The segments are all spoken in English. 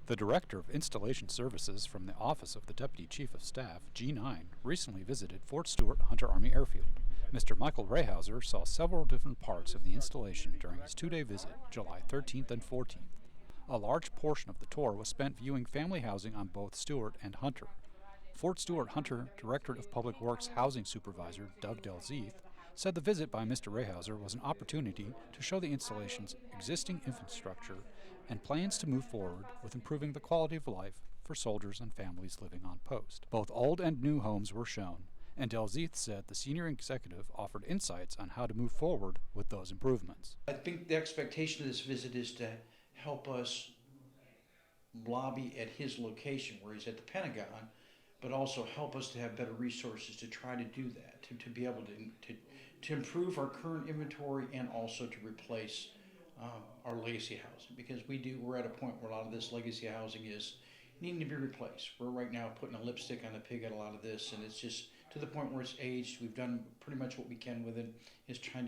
The Director of Installation Services from the Office of the Deputy Chief of Staff, G9, recently visited Fort Stewart-Hunter Army Airfield. Mr. Michael Reheuser saw several different parts of the installation during his two-day visit, July 13th and 14th. A large portion of the tour was spent viewing family housing on both Stewart and Hunter. Fort Stewart-Hunter Directorate of Public Works Housing Supervisor Doug Delzeeth said the visit by Mr. Reheuser was an opportunity to show the installation's existing infrastructure and plans to move forward with improving the quality of life for soldiers and families living on post. Both old and new homes were shown, and Delzeeth said the senior executive offered insights on how to move forward with those improvements. I think the expectation of this visit is to help us lobby at his location where he's at the Pentagon, but also help us to have better resources to try to do that, to be able to improve our current inventory and also to replace our legacy housing, because we're at a point where a lot of this legacy housing is needing to be replaced. We're right now putting a lipstick on the pig at a lot of this, and it's just to the point where it's aged. We've done pretty much what we can with it. It's time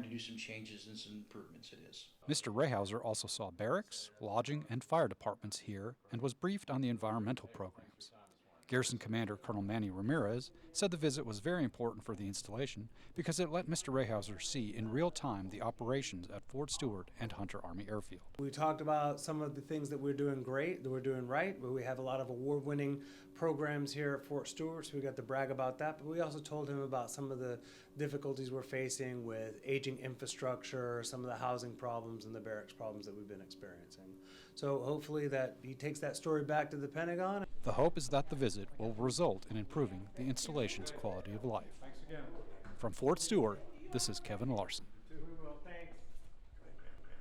to do some changes and some improvements. It is. Mr. Reheuser also saw barracks, lodging, and fire departments here and was briefed on the environmental programs. Garrison Commander Colonel Manny Ramirez said the visit was very important for the installation because it let Mr. Reheuser see in real time the operations at Fort Stewart and Hunter Army Airfield. We talked about some of the things that we're doing great, that we're doing right, but we have a lot of award-winning programs here at Fort Stewart, so we got to brag about that. But we also told him about some of the difficulties we're facing with aging infrastructure, some of the housing problems and the barracks problems that we've been experiencing. So hopefully that he takes that story back to the Pentagon. The hope is that the visit will result in improving the installation's quality of life. From Fort Stewart, this is Kevin Larson.